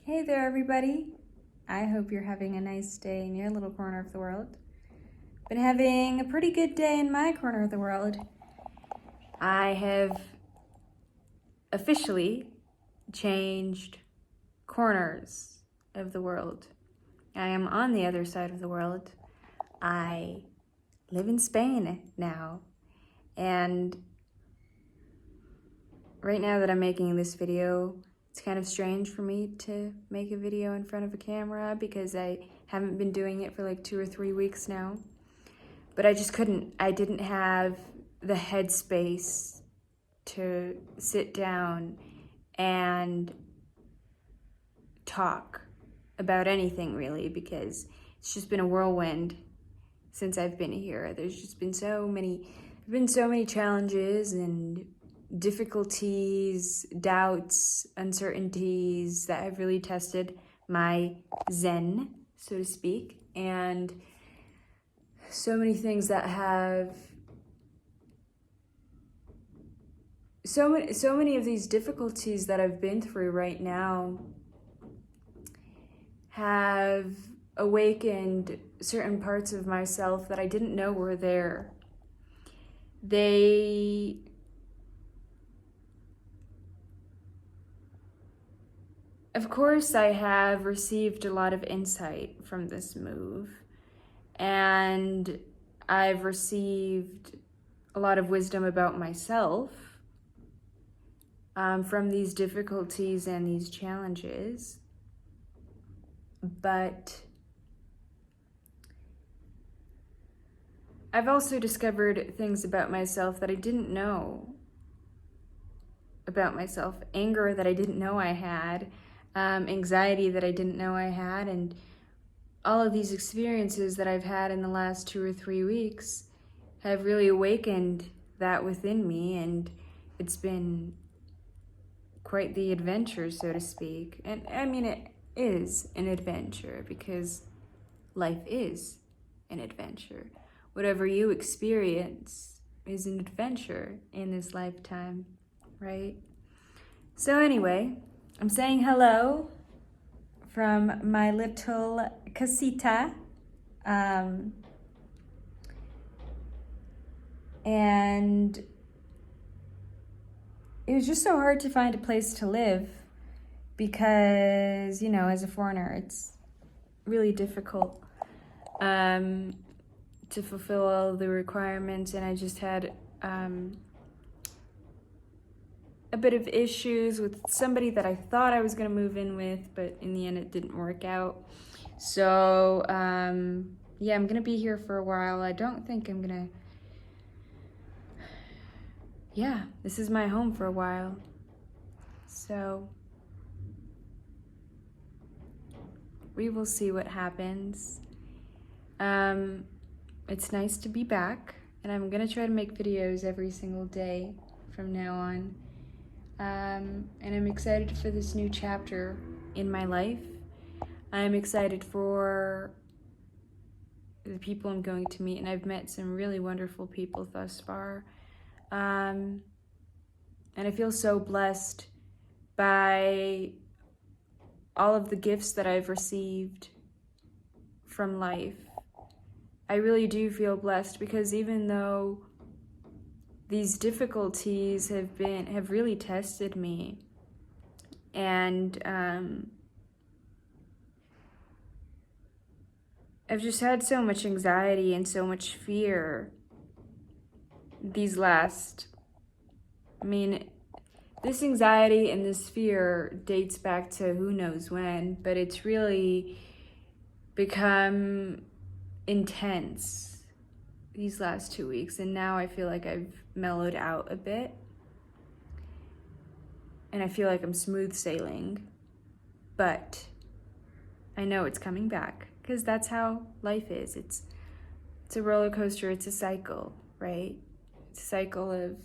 Hey there, everybody. I hope you're having a nice day in your little corner of the world. Been having a pretty good day in my corner of the world. I have officially changed corners of the world. I am on the other side of the world. I live in Spain now. And right now that I'm making this video, it's kind of strange for me to make a video in front of a camera because I haven't been doing it for like 2 or 3 weeks now. But I just couldn't. I didn't have the headspace to sit down and talk about anything really, because it's just been a whirlwind since I've been here. There's just been so many challenges and difficulties, doubts, uncertainties that have really tested my zen, so to speak, and so many things that have so many of these difficulties that I've been through right now have awakened certain parts of myself that I didn't know were there. Of course, I have received a lot of insight from this move, and I've received a lot of wisdom about myself from these difficulties and these challenges. But I've also discovered things about myself that I didn't know about myself. Anger that I didn't know I had, anxiety that I didn't know I had, and all of these experiences that I've had in the last 2 or 3 weeks have really awakened that within me, and it's been quite the adventure, so to speak. And I mean, it is an adventure because life is an adventure. Whatever you experience is an adventure in this lifetime, right? So anyway, I'm saying hello from my little casita. And it was just so hard to find a place to live because, as a foreigner, it's really difficult to fulfill all the requirements, and I just had a bit of issues with somebody that I thought I was going to move in with, but in the end it didn't work out. So yeah, I'm gonna be here for a while. I don't think I'm gonna, yeah, this is my home for a while. So we will see what happens. It's nice to be back, and I'm gonna try to make videos every single day from now on. And I'm excited for this new chapter in my life. I'm excited for the people I'm going to meet, and I've met some really wonderful people thus far. And I feel so blessed by all of the gifts that I've received from life. I really do feel blessed because even though these difficulties have really tested me, and I've just had so much anxiety and so much fear these last, this anxiety and this fear dates back to who knows when, but it's really become intense these last 2 weeks, and now I feel like I've mellowed out a bit, and I feel like I'm smooth sailing, but I know it's coming back because that's how life is. It's a roller coaster. It's a cycle, right? It's a cycle of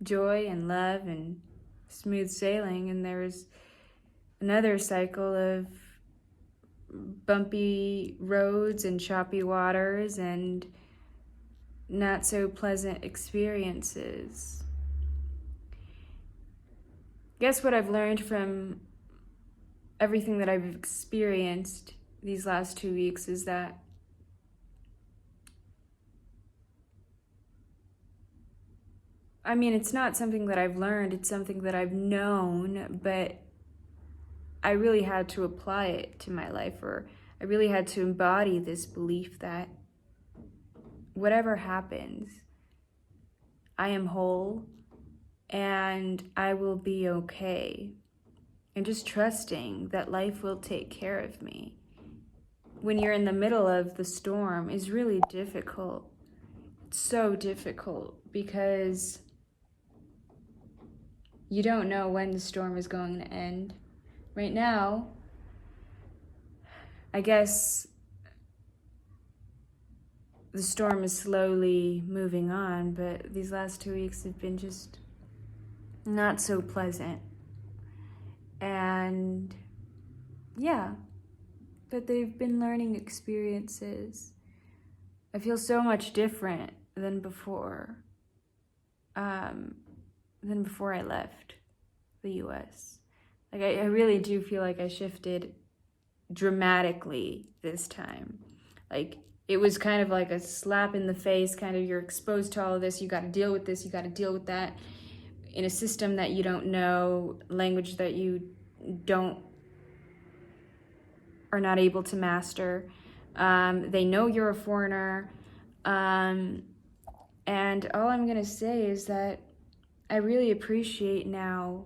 joy and love and smooth sailing, and there's another cycle of bumpy roads and choppy waters and not so pleasant experiences. Guess what I've learned from everything that I've experienced these last 2 weeks is that I mean, it's not something that I've learned, it's something that I've known, but I really had to apply it to my life, or I really had to embody this belief that whatever happens, I am whole and I will be okay. And just trusting that life will take care of me when you're in the middle of the storm is really difficult. It's so difficult because you don't know when the storm is going to end. Right now, I guess the storm is slowly moving on, but these last 2 weeks have been just not so pleasant. And yeah, but they've been learning experiences. I feel so much different than before I left the US. Like I really do feel like I shifted dramatically this time. Like it was kind of like a slap in the face, kind of you're exposed to all of this, you got to deal with this, you got to deal with that in a system that you don't know, language that you are not able to master. They know you're a foreigner. And all I'm gonna say is that I really appreciate now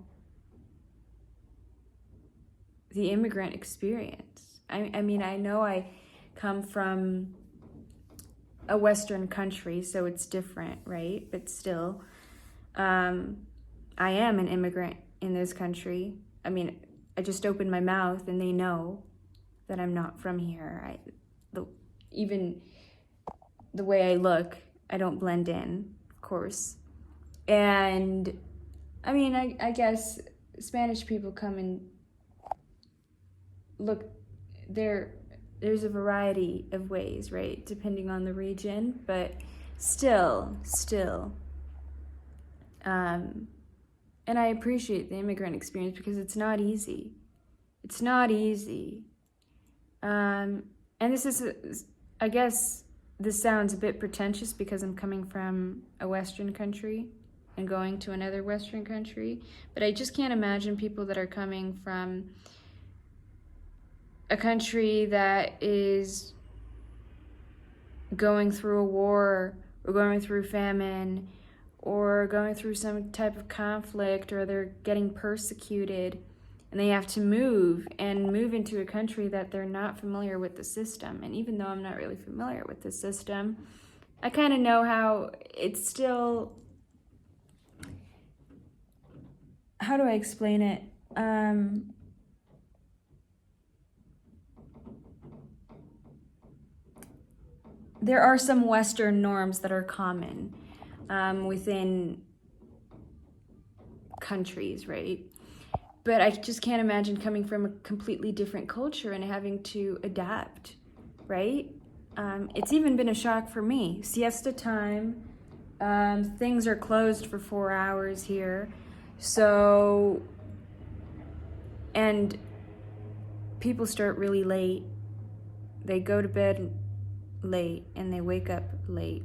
the immigrant experience. I mean, I know I come from a Western country, so it's different, right? But still, I am an immigrant in this country. I mean, I just opened my mouth and they know that I'm not from here. Even the way I look, I don't blend in, of course. And I mean, I guess Spanish people come and look, there's a variety of ways, right? Depending on the region, but still. And I appreciate the immigrant experience because it's not easy. It's not easy. And this is, I guess this sounds a bit pretentious because I'm coming from a Western country and going to another Western country, but I just can't imagine people that are coming from a country that is going through a war or going through famine or going through some type of conflict, or they're getting persecuted and they have to move into a country that they're not familiar with the system. And even though I'm not really familiar with the system, I kind of know how it's still, how do I explain it? There are some Western norms that are common within countries, right? But I just can't imagine coming from a completely different culture and having to adapt, right? It's even been a shock for me. Siesta time, things are closed for 4 hours here. So, and people start really late. They go to bed late and they wake up late.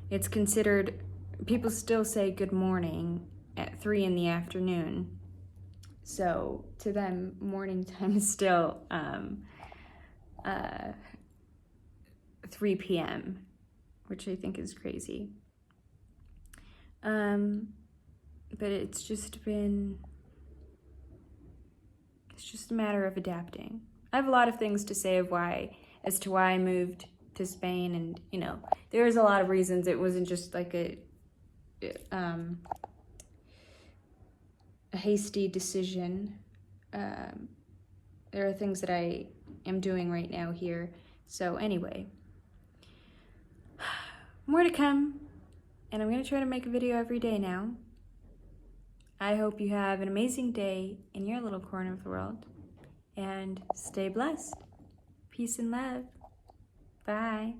It's considered, people still say good morning at 3 in the afternoon. So to them, morning time is still 3 p.m., which I think is crazy. But it's just a matter of adapting. I have a lot of things to say as to why I moved to Spain, and there's a lot of reasons. It wasn't just like a hasty decision. There are things that I am doing right now here. So anyway, more to come, and I'm gonna try to make a video every day now. I hope you have an amazing day in your little corner of the world, and stay blessed. Peace and love. Bye.